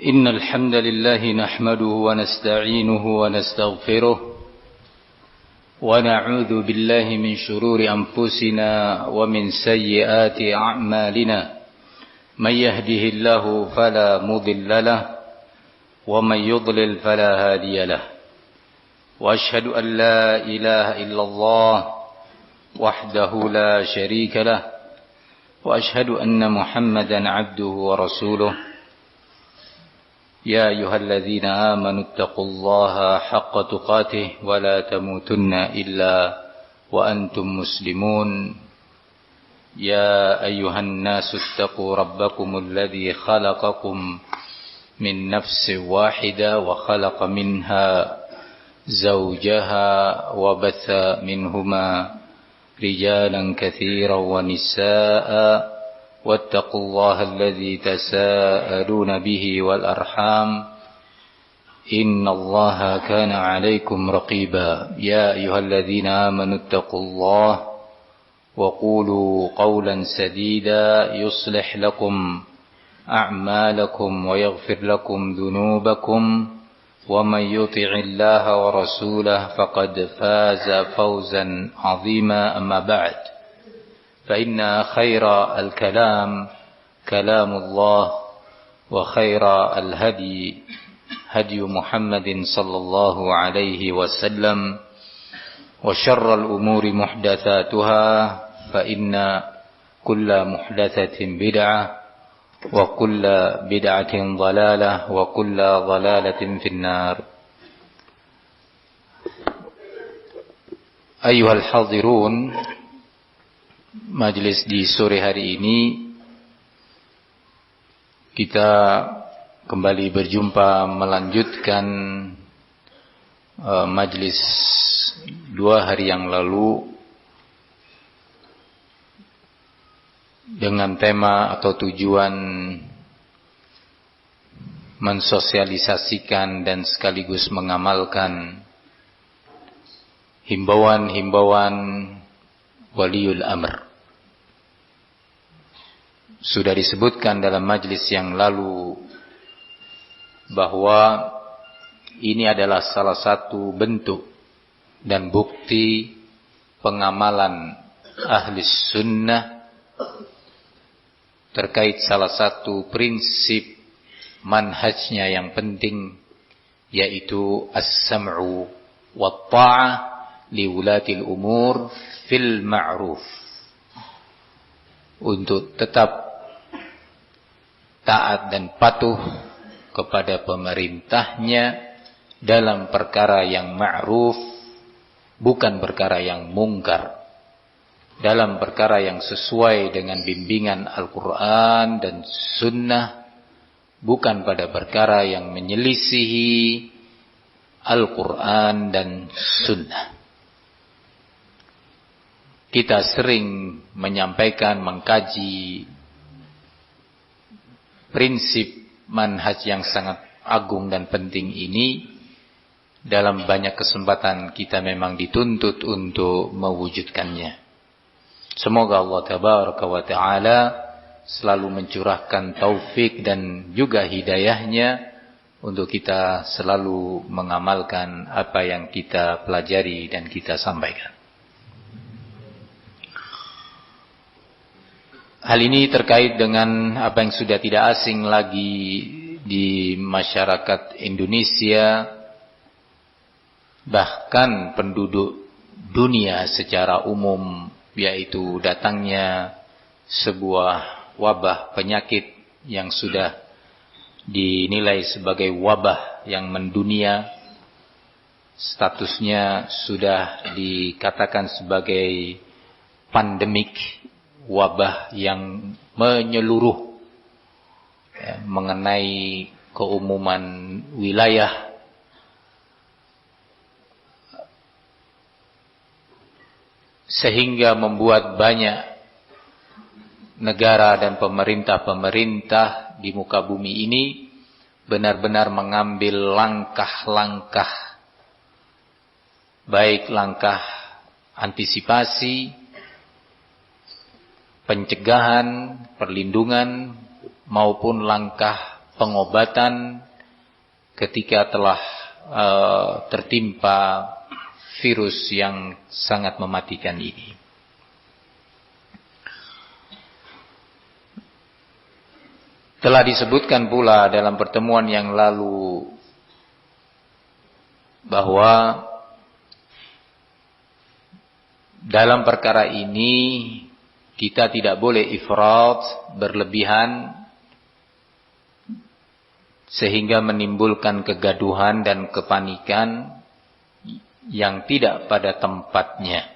إن الحمد لله نحمده ونستعينه ونستغفره ونعوذ بالله من شرور أنفسنا ومن سيئات أعمالنا من يهده الله فلا مضل له ومن يضلل فلا هادي له وأشهد أن لا إله إلا الله وحده لا شريك له وأشهد أن محمدا عبده ورسوله يا أيها الذين آمنوا اتقوا الله حق تقاته ولا تموتن إلا وأنتم مسلمون يا أيها الناس اتقوا ربكم الذي خلقكم من نفس واحدة وخلق منها زوجها وبث منهما رجالا كثيرا ونساء واتقوا الله الذي تساءلون به والأرحام إن الله كان عليكم رقيبا يا أيها الذين آمنوا اتقوا الله وقولوا قولا سديدا يصلح لكم أعمالكم ويغفر لكم ذنوبكم ومن يطع الله ورسوله فقد فاز فوزا عظيما أما بعد فإن خير الكلام كلام الله وخير الهدي هدي محمد صلى الله عليه وسلم وشر الأمور محدثاتها فإن كل محدثة بدعة وكل بدعة ضلالة وكل ضلالة في النار. أيها الحاضرون, majelis di sore hari ini kita kembali berjumpa melanjutkan majelis 2 hari yang lalu dengan tema atau tujuan mensosialisasikan dan sekaligus mengamalkan himbauan-himbauan waliul amr. Sudah disebutkan dalam majlis yang lalu bahwa ini adalah salah satu bentuk dan bukti pengamalan ahli sunnah terkait salah satu prinsip manhajnya yang penting, yaitu as-sam'u wa ta'ah li wulatil umur fil ma'ruf, untuk tetap taat dan patuh kepada pemerintahnya dalam perkara yang ma'ruf, bukan perkara yang mungkar, dalam perkara yang sesuai dengan bimbingan Al-Quran dan Sunnah, bukan pada perkara yang menyelisihi Al-Quran dan Sunnah. Kita sering menyampaikan, mengkaji prinsip manhaj yang sangat agung dan penting ini. Dalam banyak kesempatan kita memang dituntut untuk mewujudkannya. Semoga Allah Tabaraka wa Ta'ala selalu mencurahkan taufik dan juga hidayahnya untuk kita selalu mengamalkan apa yang kita pelajari dan kita sampaikan. Hal ini terkait dengan apa yang sudah tidak asing lagi di masyarakat Indonesia, bahkan penduduk dunia secara umum, yaitu datangnya sebuah wabah penyakit yang sudah dinilai sebagai wabah yang mendunia. Statusnya sudah dikatakan sebagai pandemik, wabah yang menyeluruh, mengenai keumuman wilayah, sehingga membuat banyak negara dan pemerintah-pemerintah di muka bumi ini benar-benar mengambil langkah-langkah, baik langkah antisipasi, pencegahan, perlindungan, maupun langkah pengobatan ketika telah tertimpa virus yang sangat mematikan ini. Telah disebutkan pula dalam pertemuan yang lalu bahwa dalam perkara ini kita tidak boleh ifrat, berlebihan, sehingga menimbulkan kegaduhan dan kepanikan yang tidak pada tempatnya.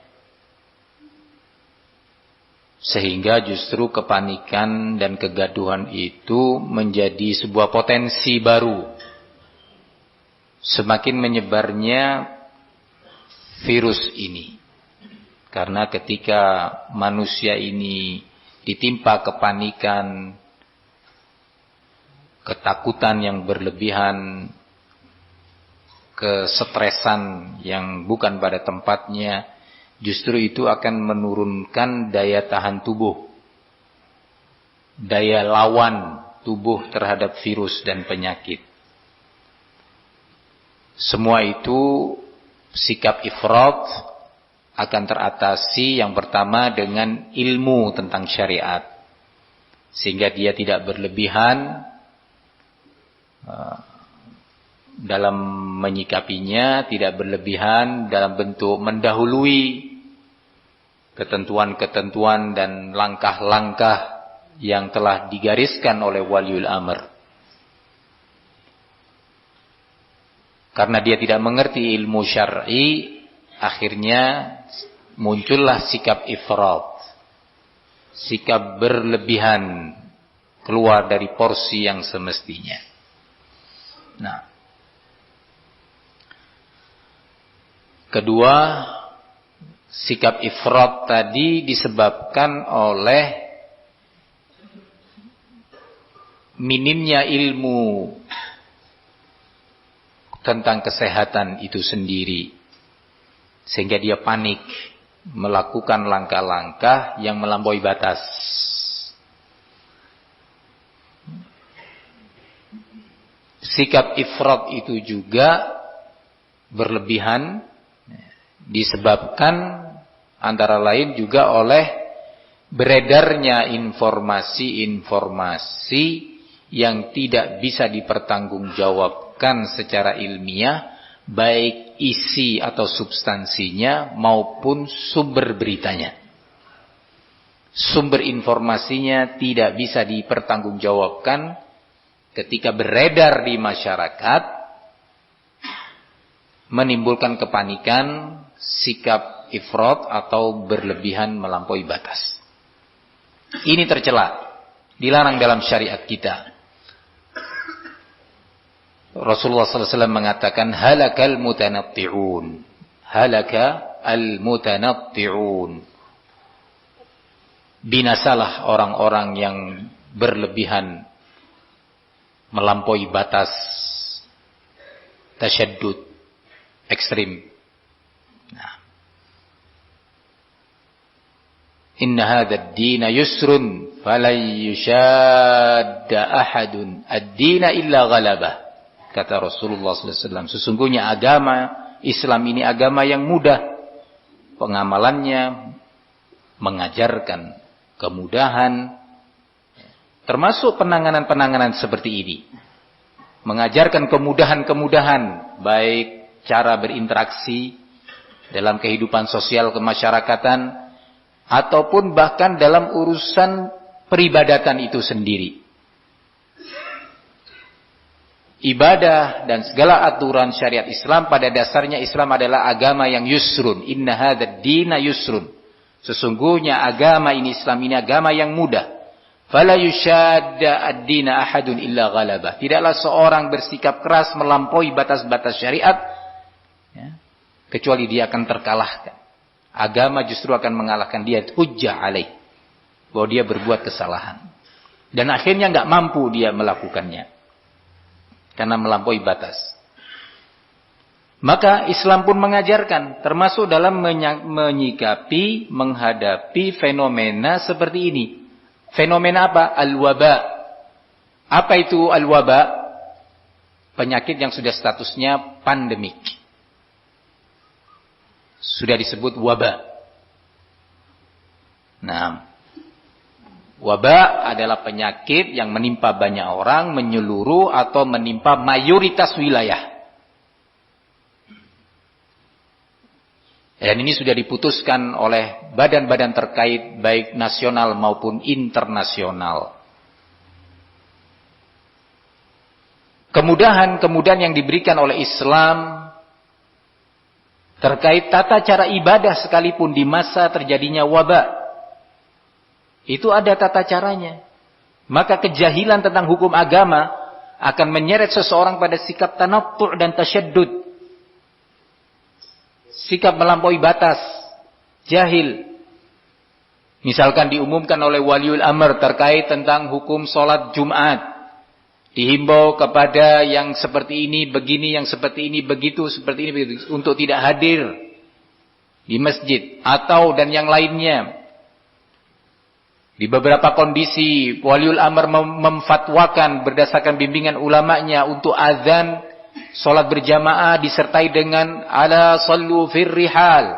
Sehingga justru kepanikan dan kegaduhan itu menjadi sebuah potensi baru. Semakin menyebarnya virus ini. Karena ketika manusia ini ditimpa kepanikan, ketakutan yang berlebihan, kesetresan yang bukan pada tempatnya, justru itu akan menurunkan daya tahan tubuh, daya lawan tubuh terhadap virus dan penyakit. Semua itu sikap ifrat akan teratasi yang pertama dengan ilmu tentang syariat, sehingga dia tidak berlebihan dalam menyikapinya, tidak berlebihan dalam bentuk mendahului ketentuan-ketentuan dan langkah-langkah yang telah digariskan oleh waliul amr. Karena dia tidak mengerti ilmu syar'i, akhirnya muncullah sikap ifrat, sikap berlebihan, keluar dari porsi yang semestinya. Nah, kedua, sikap ifrat tadi disebabkan oleh minimnya ilmu tentang kesehatan itu sendiri, sehingga dia panik melakukan langkah-langkah yang melampaui batas. Sikap ifrat itu juga berlebihan disebabkan antara lain juga oleh beredarnya informasi-informasi yang tidak bisa dipertanggungjawabkan secara ilmiah, baik isi atau substansinya maupun sumber beritanya. Sumber informasinya tidak bisa dipertanggungjawabkan ketika beredar di masyarakat, menimbulkan kepanikan, sikap ifrat atau berlebihan melampaui batas. Ini tercela, dilarang dalam syariat kita. Rasulullah SAW mengatakan, halakal mutanatti'un. Halaka al-mutanatti'un. Binasalah orang-orang yang berlebihan, melampaui batas, tasyaddud, ekstrim. Nah. Inna hadzal dina yusrun falan yushadda ahadun ad-dina illa ghalabah. Kata Rasulullah SAW, sesungguhnya agama Islam ini agama yang mudah. Pengamalannya mengajarkan kemudahan, termasuk penanganan-penanganan seperti ini. Mengajarkan kemudahan-kemudahan, baik cara berinteraksi dalam kehidupan sosial kemasyarakatan, ataupun bahkan dalam urusan peribadatan itu sendiri. Ibadah dan segala aturan syariat Islam, pada dasarnya Islam adalah agama yang yusrun. Inna hadzal dina yusrun. Sesungguhnya agama ini, Islam ini agama yang mudah. Fala yushadda ad-dina ahadun illa ghalabah. Tidaklah seorang bersikap keras melampaui batas-batas syariat, ya, kecuali dia akan terkalahkan. Agama justru akan mengalahkan dia, hujjah alaih, bahwa dia berbuat kesalahan. Dan akhirnya enggak mampu dia melakukannya, karena melampaui batas. Maka Islam pun mengajarkan, termasuk dalam menyikapi, menghadapi fenomena seperti ini. Fenomena apa? Al-waba. Apa itu al-waba? Penyakit yang sudah statusnya pandemik. Sudah disebut waba. Nah, waba adalah penyakit yang menimpa banyak orang, menyeluruh atau menimpa mayoritas wilayah. Dan ini sudah diputuskan oleh badan-badan terkait baik nasional maupun internasional. Kemudahan-kemudahan yang diberikan oleh Islam terkait tata cara ibadah sekalipun di masa terjadinya wabah, itu ada tata caranya. Maka kejahilan tentang hukum agama akan menyeret seseorang pada sikap tanattu' dan tasyaddud. Sikap melampaui batas, jahil. Misalkan diumumkan oleh waliul amr terkait tentang hukum sholat Jumat. Dihimbau kepada yang seperti ini, begini, yang seperti ini, begitu, seperti ini, begitu. Untuk tidak hadir di masjid. Atau dan yang lainnya. Di beberapa kondisi, waliul amr memfatwakan berdasarkan bimbingan ulamanya untuk azan sholat berjamaah disertai dengan ala sallu fir rihal.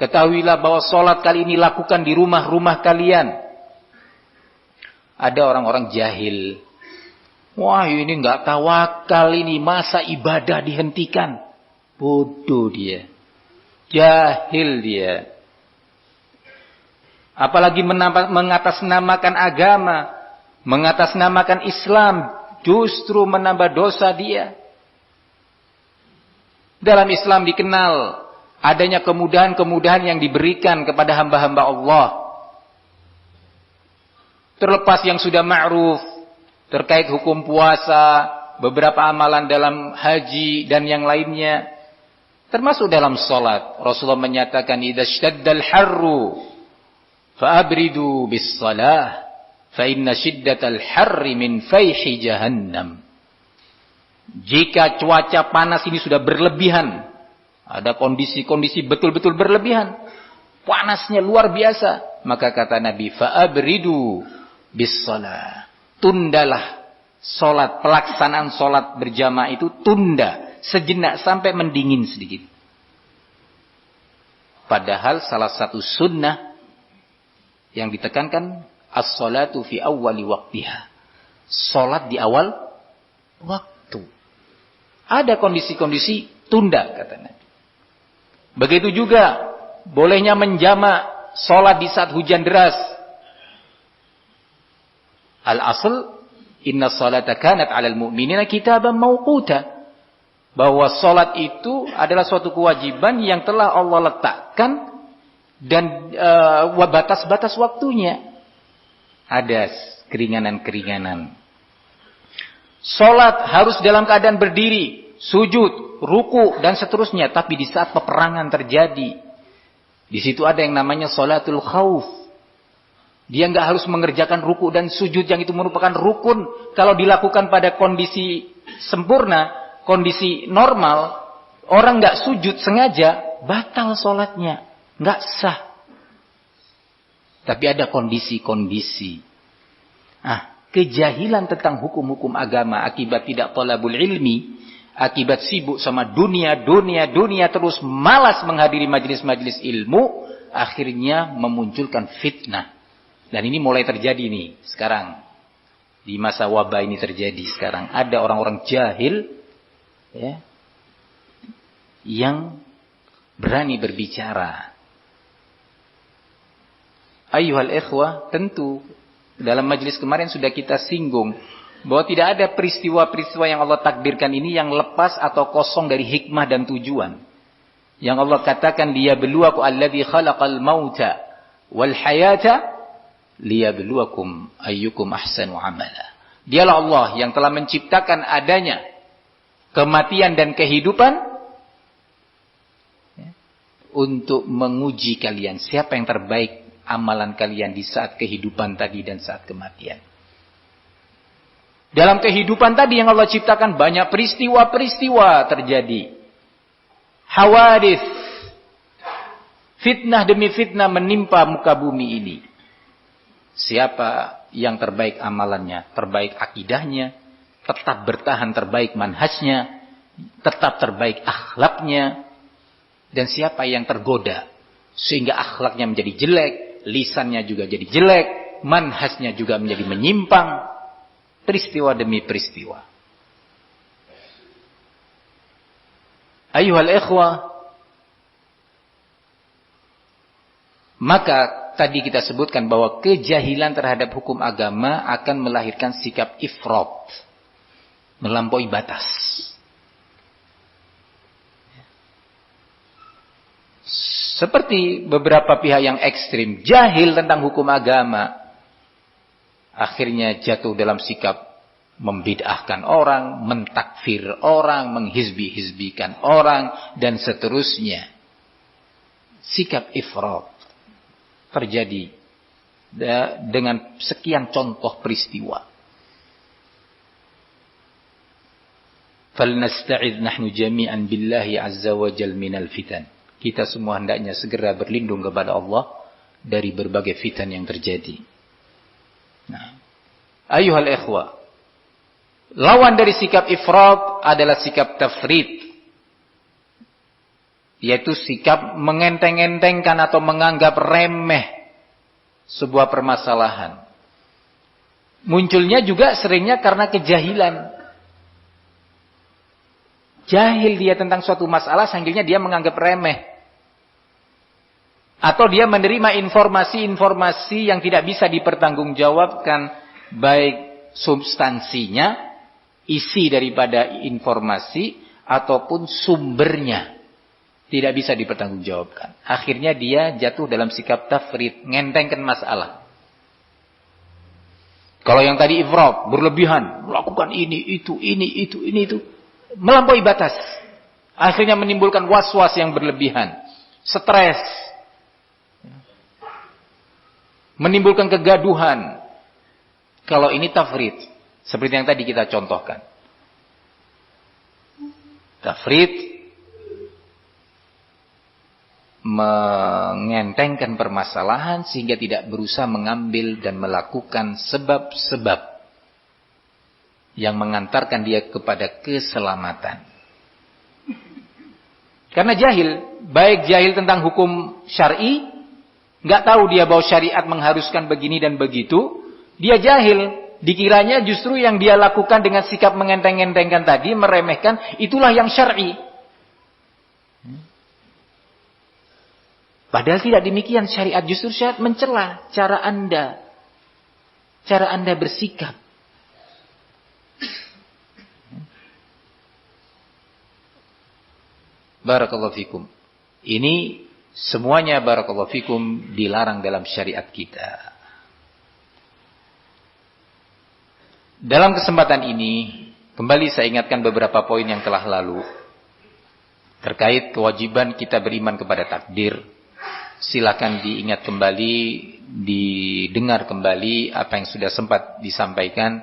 Ketahuilah bahwa sholat kali ini lakukan di rumah-rumah kalian. Ada orang-orang jahil. Wah, ini enggak tawakal ini, masa ibadah dihentikan. Bodoh dia. Jahil dia. Apalagi mengatasnamakan agama, mengatasnamakan Islam, justru menambah dosa dia. Dalam Islam dikenal adanya kemudahan-kemudahan yang diberikan kepada hamba-hamba Allah. Terlepas yang sudah ma'ruf terkait hukum puasa, beberapa amalan dalam haji dan yang lainnya, termasuk dalam salat. Rasulullah menyatakan idza shtaddal harru fa'abridu bis salah fa inna shiddatal harri min fayhi jahannam. Jika cuaca panas ini sudah berlebihan, ada kondisi-kondisi betul-betul berlebihan, panasnya luar biasa, maka kata Nabi fa'abridu bis salah. Tundalah solat, pelaksanaan solat berjamaah itu tunda sejenak sampai mendingin sedikit. Padahal salah satu sunnah yang ditekankan as-salatu fi awwali waqtiha. Solat di awal waktu. Ada kondisi-kondisi tunda kata Nabi. Begitu juga bolehnya menjamak solat di saat hujan deras. Al-asl inna salata kanat 'alal mu'minina kitaban mawquta. Bahwa salat itu adalah suatu kewajiban yang telah Allah letakkan dan batas-batas waktunya. Ada keringanan-keringanan. Salat harus dalam keadaan berdiri, sujud, ruku dan seterusnya, tapi di saat peperangan terjadi, di situ ada yang namanya salatul khauf. Dia nggak harus mengerjakan ruku dan sujud yang itu merupakan rukun. Kalau dilakukan pada kondisi sempurna, kondisi normal, orang nggak sujud sengaja, batal sholatnya, nggak sah. Tapi ada kondisi-kondisi. Kejahilan tentang hukum-hukum agama akibat tidak thalabul ilmi, akibat sibuk sama dunia terus malas menghadiri majelis-majelis ilmu, akhirnya memunculkan fitnah. Dan ini mulai terjadi nih sekarang. Di masa wabah ini terjadi sekarang. Ada orang-orang jahil ya, yang berani berbicara. Ayyuhal ikhwah, tentu dalam majelis kemarin sudah kita singgung bahwa tidak ada peristiwa-peristiwa yang Allah takdirkan ini yang lepas atau kosong dari hikmah dan tujuan. Yang Allah katakan liyabluwakum alladzi khalaqal mauta wal hayata liyabluwakum ayyukum ahsanu amala. Dialah Allah yang telah menciptakan adanya kematian dan kehidupan untuk menguji kalian siapa yang terbaik amalan kalian di saat kehidupan tadi dan saat kematian. Dalam kehidupan tadi yang Allah ciptakan banyak peristiwa-peristiwa terjadi. Hawadits, fitnah demi fitnah menimpa muka bumi ini. Siapa yang terbaik amalannya, terbaik akidahnya, tetap bertahan terbaik manhajnya, tetap terbaik akhlaknya. Dan siapa yang tergoda sehingga akhlaknya menjadi jelek, lisannya juga jadi jelek, manhajnya juga menjadi menyimpang, peristiwa demi peristiwa. Ayuhal ikhwah, maka tadi kita sebutkan bahwa kejahilan terhadap hukum agama akan melahirkan sikap ifrat, melampaui batas. Seperti beberapa pihak yang ekstrim, jahil tentang hukum agama, akhirnya jatuh dalam sikap membid'ahkan orang, mentakfir orang, menghizbi-hizbikan orang, dan seterusnya. Sikap ifrat terjadi dengan sekian contoh peristiwa. Falnasta'idz nahnu jami'an billahi azza wa jal minal fitan. Kita semua hendaknya segera berlindung kepada Allah dari berbagai fitan yang terjadi. Nah, ayuhal ikhwah, lawan dari sikap ifrat adalah sikap tafrit, yaitu sikap mengenteng-entengkan atau menganggap remeh sebuah permasalahan. Munculnya juga seringnya karena kejahilan. Jahil dia tentang suatu masalah sehingga dia menganggap remeh. Atau dia menerima informasi-informasi yang tidak bisa dipertanggungjawabkan, baik substansinya, isi daripada informasi, ataupun sumbernya. Tidak bisa dipertanggungjawabkan. Akhirnya dia jatuh dalam sikap tafrid, ngentengkan masalah. Kalau yang tadi ifrat, berlebihan, melakukan ini, itu, melampaui batas. Akhirnya menimbulkan was-was yang berlebihan, stres, menimbulkan kegaduhan. Kalau ini tafrid, seperti yang tadi kita contohkan. Tafrid mengentengkan permasalahan sehingga tidak berusaha mengambil dan melakukan sebab-sebab yang mengantarkan dia kepada keselamatan. Karena jahil, baik jahil tentang hukum syar'i, nggak tahu dia bahwa syariat mengharuskan begini dan begitu, dia jahil, dikiranya justru yang dia lakukan dengan sikap mengenteng-entengkan tadi, meremehkan, itulah yang syar'i. Padahal tidak demikian, syariat justru syariat mencela cara Anda bersikap. Barakallahu fikum. Ini semuanya barakallahu fikum dilarang dalam syariat kita. Dalam kesempatan ini, kembali saya ingatkan beberapa poin yang telah lalu. Terkait kewajiban kita beriman kepada takdir. Silakan diingat kembali, didengar kembali apa yang sudah sempat disampaikan.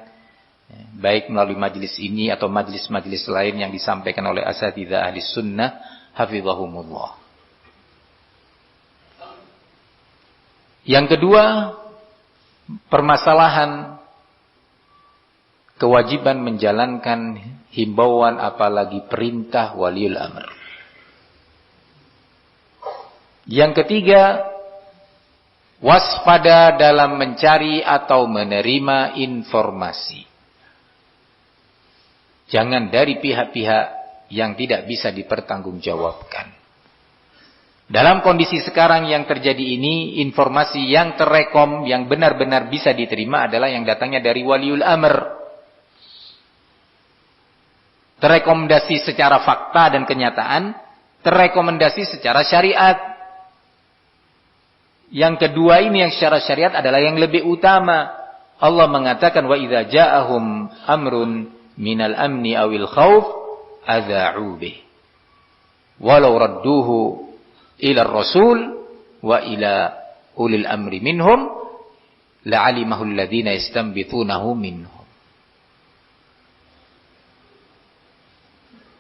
Baik melalui majlis ini atau majlis-majlis lain yang disampaikan oleh asatidzah ahli sunnah hafizahumullah. Yang kedua, permasalahan kewajiban menjalankan himbauan apalagi perintah waliul amr. Yang ketiga, waspada dalam mencari atau menerima informasi. Jangan dari pihak-pihak yang tidak bisa dipertanggungjawabkan. Dalam kondisi sekarang yang terjadi ini, informasi yang terekom, yang benar-benar bisa diterima adalah yang datangnya dari waliul amr. Terekomendasi secara fakta dan kenyataan, terekomendasi secara syariat. Yang kedua ini yang secara syariat adalah yang lebih utama. Allah mengatakan, wa idza ja'ahum amrun minal amni awil khawf adha'u bih walau radduhu ila rasul wa ila ulil amri minhum la'alimahu alladhina yastanbitunahu minhum.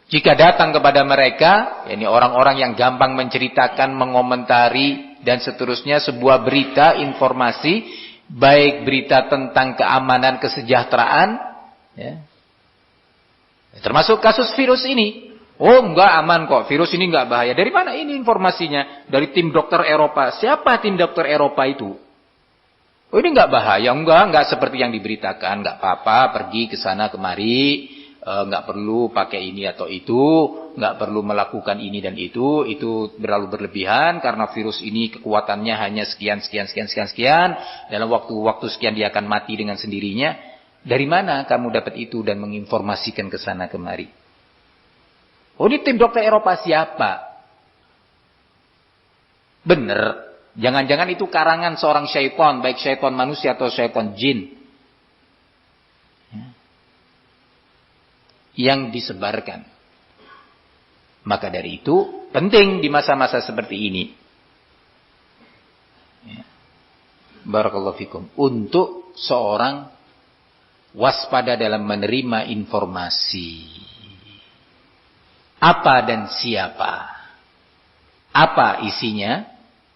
Jika datang kepada mereka, yakni orang-orang yang gampang menceritakan, mengomentari dan seterusnya sebuah berita, informasi baik berita tentang keamanan, kesejahteraan, ya. Termasuk kasus virus ini. Oh, enggak aman kok, virus ini enggak bahaya. Dari mana ini informasinya? Dari tim dokter Eropa. Siapa tim dokter Eropa itu? Oh, ini enggak bahaya, enggak seperti yang diberitakan, enggak apa-apa, pergi ke sana kemari, enggak perlu pakai ini atau itu, enggak perlu melakukan ini dan itu terlalu berlebihan karena virus ini kekuatannya hanya sekian, dalam waktu sekian dia akan mati dengan sendirinya. Dari mana kamu dapat itu dan menginformasikan ke sana kemari? Oh, ini tim dokter Eropa siapa? Bener. Jangan-jangan itu karangan seorang syaitan, baik syaitan manusia atau syaitan jin. Yang disebarkan. Maka dari itu, penting di masa-masa seperti ini. Barakallahu fikum. Untuk seorang waspada dalam menerima informasi. Apa dan siapa? Apa isinya?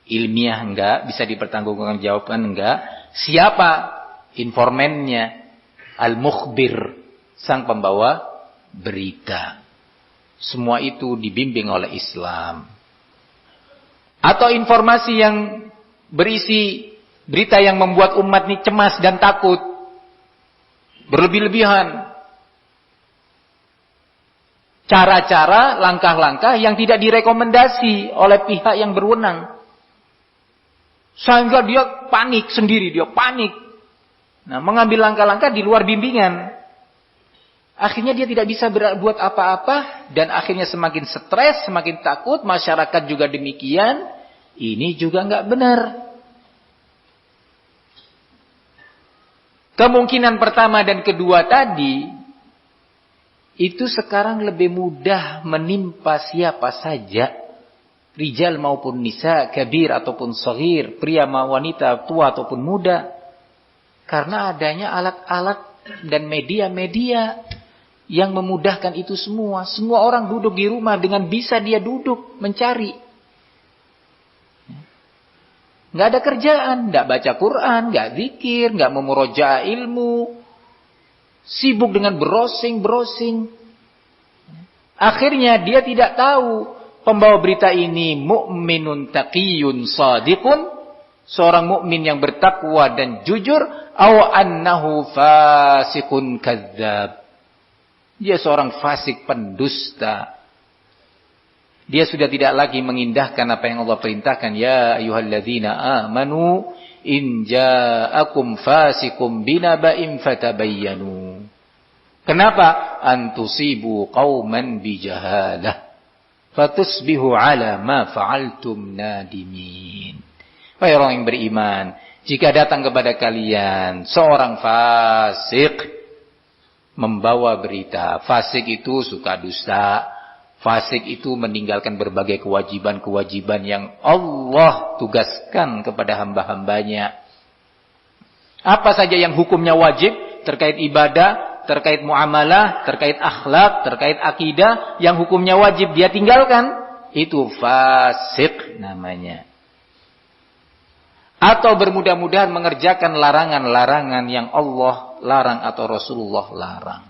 Ilmiah enggak? Bisa dipertanggungjawabkan jawaban enggak? Siapa informannya? Al-mukhbir, sang pembawa berita. Semua itu dibimbing oleh Islam. Atau informasi yang berisi berita yang membuat umat ini cemas dan takut. Berlebih-lebihan. Cara-cara, langkah-langkah yang tidak direkomendasi oleh pihak yang berwenang. Sehingga dia panik sendiri, dia panik. Nah, mengambil langkah-langkah di luar bimbingan. Akhirnya dia tidak bisa berbuat apa-apa. Dan akhirnya semakin stres, semakin takut. Masyarakat juga demikian. Ini juga nggak benar. Kemungkinan pertama dan kedua tadi, itu sekarang lebih mudah menimpa siapa saja. Rijal maupun nisa, kabir ataupun saghir, pria maupun wanita, tua ataupun muda. Karena adanya alat-alat dan media-media yang memudahkan itu semua. Semua orang duduk di rumah dengan bisa dia duduk mencari. Nggak ada kerjaan, nggak baca Quran, nggak zikir, nggak memurojaah ilmu, sibuk dengan browsing. Akhirnya dia tidak tahu pembawa berita ini mukminun taqiyun shadiqun, seorang mukmin yang bertakwa dan jujur, aw annahu fasiqun kadzdzab. Dia seorang fasik pendusta. Dia sudah tidak lagi mengindahkan apa yang Allah perintahkan. Ya ayyuhalladzina amanu in ja'akum fasikum binaba'in fatabayyanu. Kenapa? Antusibu qauman bijahalah fatusbihu ala ma fa'altum nadimin. Wahai orang yang beriman, jika datang kepada kalian seorang fasik membawa berita, fasik itu suka dusta. Fasik itu meninggalkan berbagai kewajiban-kewajiban yang Allah tugaskan kepada hamba-hambanya. Apa saja yang hukumnya wajib terkait ibadah, terkait muamalah, terkait akhlak, terkait akidah, yang hukumnya wajib dia tinggalkan, itu fasik namanya. Atau bermudah-mudahan mengerjakan larangan-larangan yang Allah larang atau Rasulullah larang.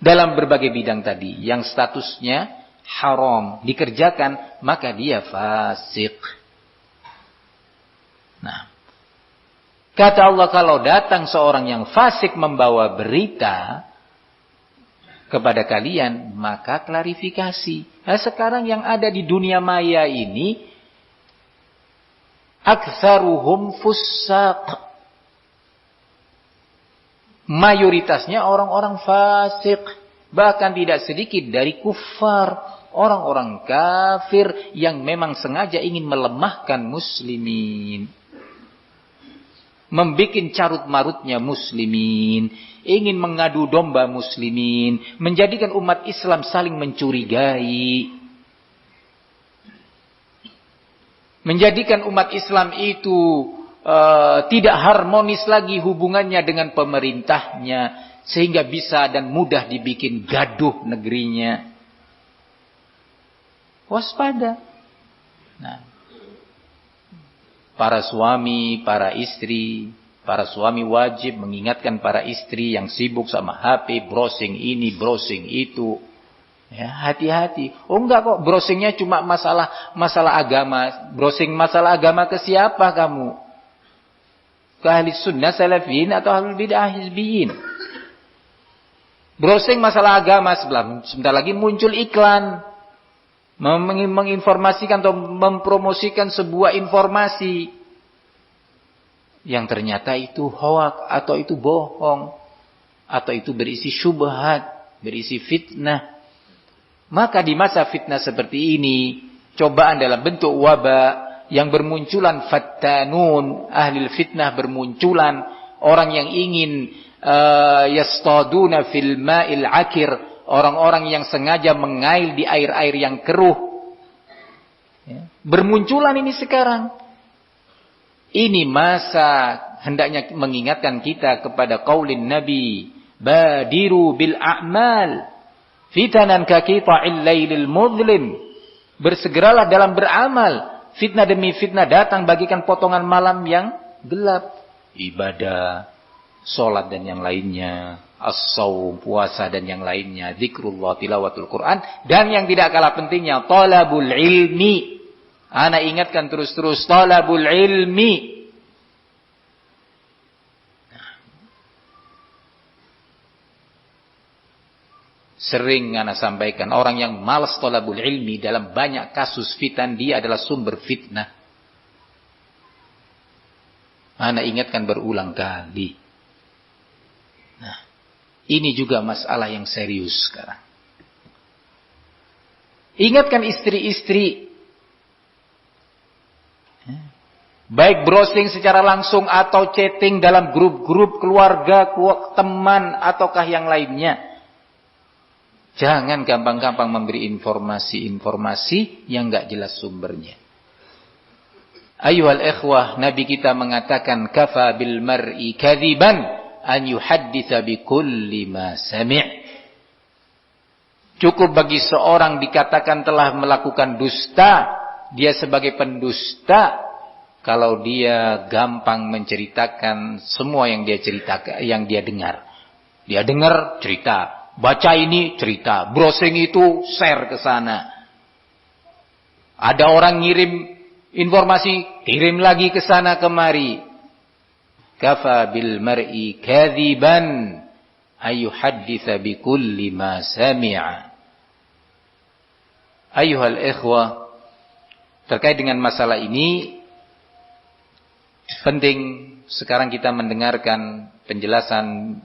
Dalam berbagai bidang tadi, yang statusnya haram dikerjakan, maka dia fasik. Nah, kata Allah, kalau datang seorang yang fasik membawa berita kepada kalian, maka klarifikasi. Nah, sekarang yang ada di dunia maya ini, aktsaruhum fussaq. Mayoritasnya orang-orang fasik. Bahkan tidak sedikit dari kufar. Orang-orang kafir yang memang sengaja ingin melemahkan muslimin. Membikin carut-marutnya muslimin. Ingin mengadu domba muslimin. Menjadikan umat Islam saling mencurigai. Menjadikan umat Islam itu tidak harmonis lagi hubungannya dengan pemerintahnya, sehingga bisa dan mudah dibikin gaduh negerinya. Waspada. Nah, para suami, para istri. Para suami wajib mengingatkan para istri yang sibuk sama HP, browsing ini, browsing itu. Ya, hati-hati. Oh enggak kok, browsingnya cuma masalah agama. Browsing masalah agama ke siapa kamu? Ke ahli sunnah salafiyin atau ahli bid'ah hizbiyin? Browsing masalah agama, sebentar lagi muncul iklan. Menginformasikan atau mempromosikan sebuah informasi yang ternyata itu hoak, atau itu bohong, atau itu berisi syubhat, berisi fitnah. Maka di masa fitnah seperti ini, cobaan dalam bentuk wabah yang bermunculan, fattanun, ahli fitnah bermunculan, orang yang ingin yastaduna fil ma'il akir, orang-orang yang sengaja mengail di air-air yang keruh. Ya. Bermunculan ini sekarang. Ini masa hendaknya mengingatkan kita kepada qaulin Nabi, badiru bil a'mal fitanan ka qita'il lailil mudlim. Bersegeralah dalam beramal, fitnah demi fitnah datang bagikan potongan malam yang gelap. Ibadah, salat dan yang lainnya, as-shaum, puasa dan yang lainnya, zikrullah, tilawatul Quran, dan yang tidak kalah pentingnya talabul ilmi. Ana ingatkan terus-terus talabul ilmi. Sering ana sampaikan, orang yang malas talabul ilmi dalam banyak kasus fitan, dia adalah sumber fitnah. Ana ingatkan berulang kali. Nah, ini juga masalah yang serius sekarang. Ingatkan istri-istri. Baik browsing secara langsung atau chatting dalam grup-grup keluarga, teman ataukah yang lainnya. Jangan gampang-gampang memberi informasi-informasi yang enggak jelas sumbernya. Ayuhal ikhwah, Nabi kita mengatakan kafa bil mar'i kadziban an yuhadditsa bi kulli ma sami'. Cukup bagi seorang dikatakan telah melakukan dusta, dia sebagai pendusta kalau dia gampang menceritakan semua yang dia ceritakan, yang dia dengar. Dia dengar, cerita. Baca ini, cerita. Browsing itu, share ke sana. Ada orang ngirim informasi, kirim lagi ke sana kemari. Kafa bil mar'i kadziban ayuhadditsa bi kulli ma sami'a. Ayuhal ikhwah, terkait dengan masalah ini, penting sekarang kita mendengarkan penjelasan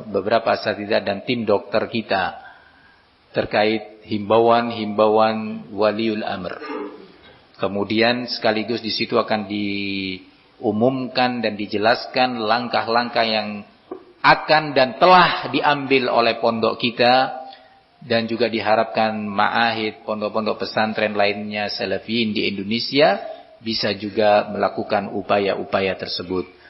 beberapa asatidzah dan tim dokter kita terkait himbauan waliul amr. Kemudian sekaligus di situ akan diumumkan dan dijelaskan langkah-langkah yang akan dan telah diambil oleh pondok kita, dan juga diharapkan ma'ahid, pondok-pondok pesantren lainnya salafiyin di Indonesia bisa juga melakukan upaya-upaya tersebut.